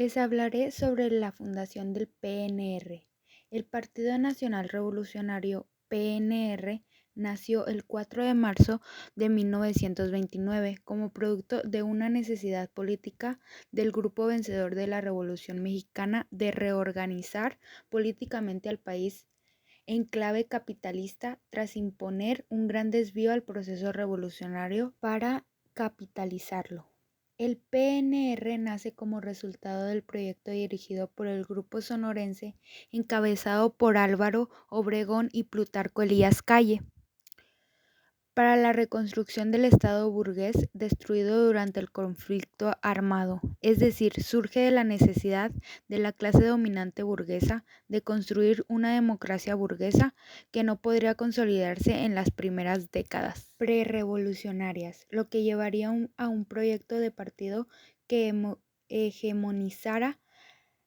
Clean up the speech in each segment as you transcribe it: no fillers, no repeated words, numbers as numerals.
Les hablaré sobre la fundación del PNR. El Partido Nacional Revolucionario PNR nació el 4 de marzo de 1929 como producto de una necesidad política del grupo vencedor de la Revolución Mexicana de reorganizar políticamente al país en clave capitalista tras imponer un gran desvío al proceso revolucionario para capitalizarlo. El PNR nace como resultado del proyecto dirigido por el grupo sonorense encabezado por Álvaro Obregón y Plutarco Elías Calle para la reconstrucción del Estado burgués destruido durante el conflicto armado, es decir, surge de la necesidad de la clase dominante burguesa de construir una democracia burguesa que no podría consolidarse en las primeras décadas prerevolucionarias, lo que llevaría a un proyecto de partido que hegemonizara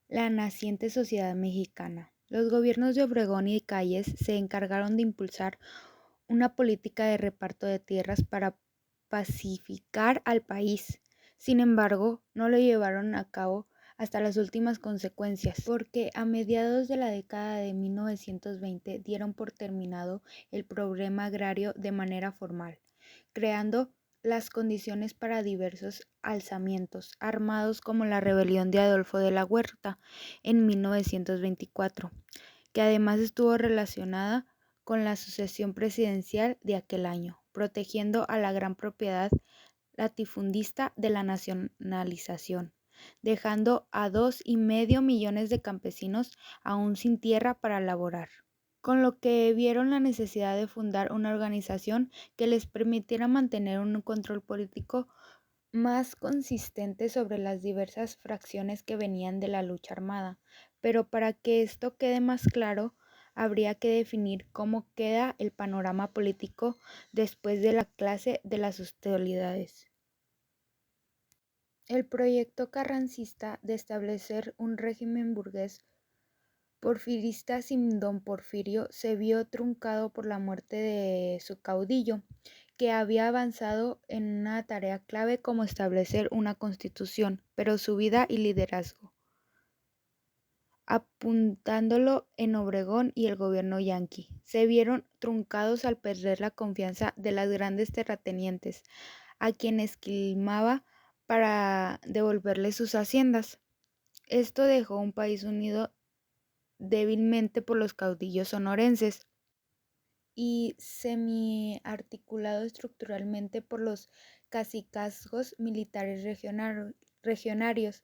la naciente sociedad mexicana. Los gobiernos de Obregón y Calles se encargaron de impulsar una política de reparto de tierras para pacificar al país. Sin embargo, no lo llevaron a cabo hasta las últimas consecuencias, porque a mediados de la década de 1920 dieron por terminado el problema agrario de manera formal, creando las condiciones para diversos alzamientos armados como la rebelión de Adolfo de la Huerta en 1924, que además estuvo relacionada con la sucesión presidencial de aquel año, protegiendo a la gran propiedad latifundista de la nacionalización, dejando a 2,5 millones de campesinos aún sin tierra para laborar, con lo que vieron la necesidad de fundar una organización que les permitiera mantener un control político más consistente sobre las diversas fracciones que venían de la lucha armada. Pero para que esto quede más claro, habría que definir cómo queda el panorama político después de la clase de las hostilidades. El proyecto carrancista de establecer un régimen burgués porfirista sin don Porfirio se vio truncado por la muerte de su caudillo, que había avanzado en una tarea clave como establecer una constitución, pero su vida y liderazgo, apuntándolo en Obregón y el gobierno yanqui, se vieron truncados al perder la confianza de las grandes terratenientes, a quienes esquilmaba para devolverles sus haciendas. Esto dejó un país unido débilmente por los caudillos sonorenses y semi-articulado estructuralmente por los cacicazgos militares regionarios,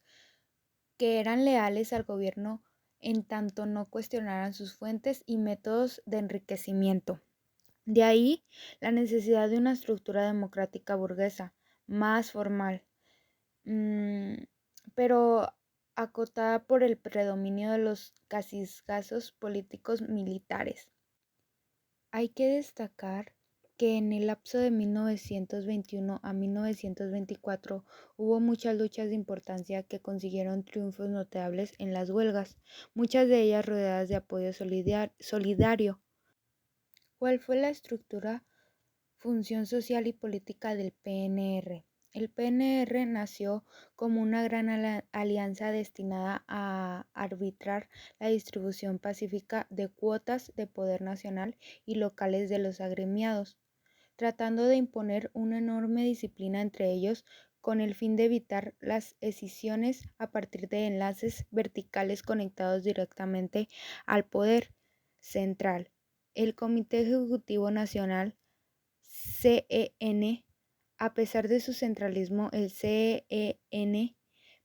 que eran leales al gobierno en tanto no cuestionaran sus fuentes y métodos de enriquecimiento. De ahí la necesidad de una estructura democrática burguesa, más formal, pero acotada por el predominio de los cacicazgos políticos militares. Hay que destacar que en el lapso de 1921 a 1924 hubo muchas luchas de importancia que consiguieron triunfos notables en las huelgas, muchas de ellas rodeadas de apoyo solidario. ¿Cuál fue la estructura, función social y política del PNR? El PNR nació como una gran alianza destinada a arbitrar la distribución pacífica de cuotas de poder nacional y locales de los agremiados, tratando de imponer una enorme disciplina entre ellos con el fin de evitar las escisiones a partir de enlaces verticales conectados directamente al poder central. El Comité Ejecutivo Nacional, CEN, a pesar de su centralismo, el CEN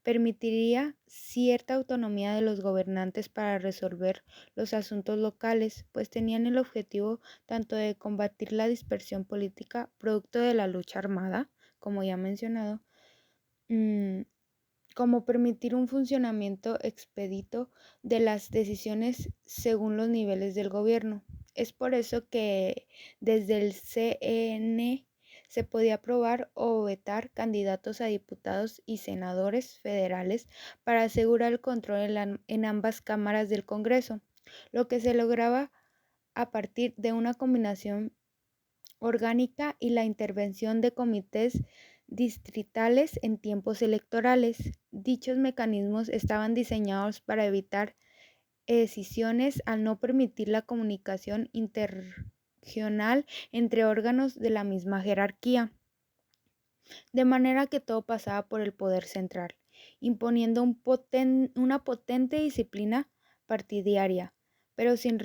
permitiría cierta autonomía de los gobernantes para resolver los asuntos locales, pues tenían el objetivo tanto de combatir la dispersión política producto de la lucha armada, como ya mencionado, como permitir un funcionamiento expedito de las decisiones según los niveles del gobierno. Es por eso que desde el CEN se podía aprobar o vetar candidatos a diputados y senadores federales para asegurar el control en ambas cámaras del Congreso, lo que se lograba a partir de una combinación orgánica y la intervención de comités distritales en tiempos electorales. Dichos mecanismos estaban diseñados para evitar escisiones al no permitir la comunicación interregional entre órganos de la misma jerarquía, de manera que todo pasaba por el poder central, imponiendo una potente disciplina partidaria, pero sin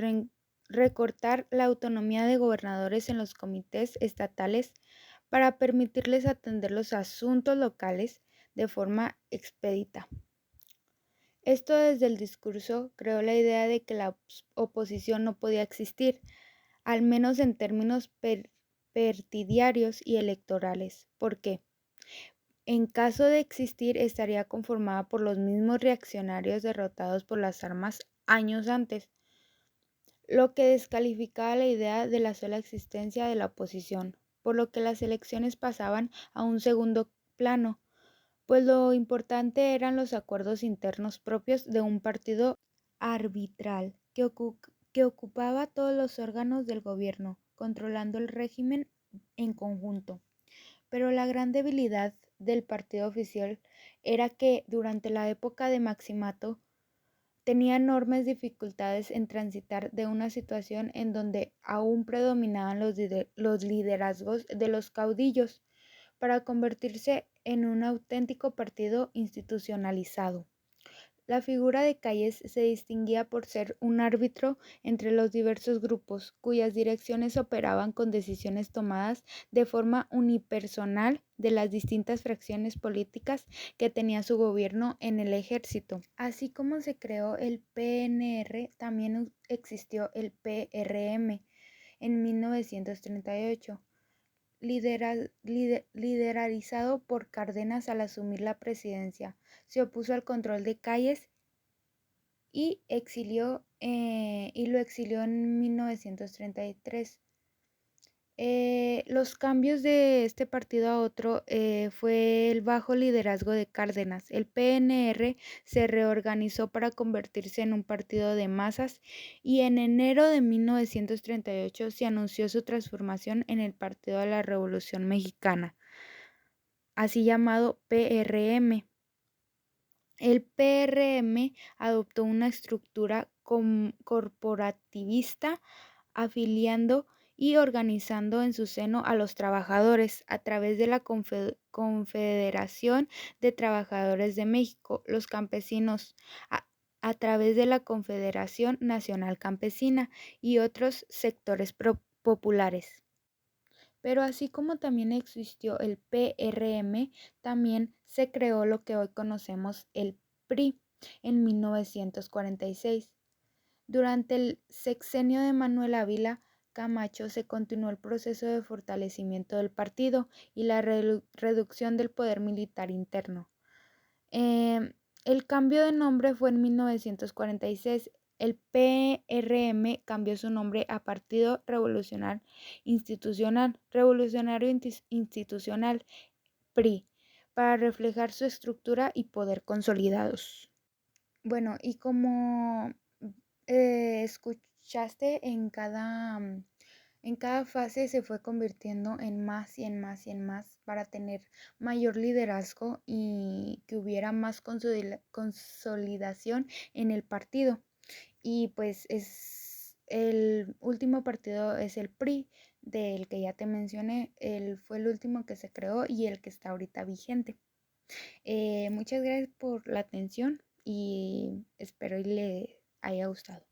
recortar la autonomía de gobernadores en los comités estatales para permitirles atender los asuntos locales de forma expedita. Esto desde el discurso creó la idea de que la oposición no podía existir, al menos en términos partidarios y electorales. ¿Por qué? En caso de existir, estaría conformada por los mismos reaccionarios derrotados por las armas años antes, lo que descalificaba la idea de la sola existencia de la oposición, por lo que las elecciones pasaban a un segundo plano, pues lo importante eran los acuerdos internos propios de un partido arbitral que ocupaba todos los órganos del gobierno, controlando el régimen en conjunto. Pero la gran debilidad del partido oficial era que durante la época de Maximato tenía enormes dificultades en transitar de una situación en donde aún predominaban los liderazgos de los caudillos para convertirse en un auténtico partido institucionalizado. La figura de Calles se distinguía por ser un árbitro entre los diversos grupos, cuyas direcciones operaban con decisiones tomadas de forma unipersonal de las distintas fracciones políticas que tenía su gobierno en el ejército. Así como se creó el PNR, también existió el PRM en 1938. Liderizado por Cárdenas al asumir la presidencia. Se opuso al control de Calles y lo exilió en 1933. Los cambios de este partido a otro fue el bajo liderazgo de Cárdenas. El PNR se reorganizó para convertirse en un partido de masas y en enero de 1938 se anunció su transformación en el Partido de la Revolución Mexicana, así llamado PRM. El PRM adoptó una estructura corporativista, afiliando y organizando en su seno a los trabajadores a través de la Confederación de Trabajadores de México, los campesinos, a través de la Confederación Nacional Campesina y otros sectores populares. Pero así como también existió el PRM, también se creó lo que hoy conocemos el PRI en 1946. Durante el sexenio de Manuel Ávila Camacho se continuó el proceso de fortalecimiento del partido y la reducción del poder militar interno. El cambio de nombre fue en 1946. El PRM cambió su nombre a Partido Revolucionario Institucional, PRI, para reflejar su estructura y poder consolidados. Bueno, y como escuchaste, en cada fase se fue convirtiendo en más y en más y en más para tener mayor liderazgo y que hubiera más consolidación en el partido. Y pues el último partido es el PRI, del que ya te mencioné. Él fue el último que se creó y el que está ahorita vigente. Muchas gracias por la atención y espero y le haya gustado.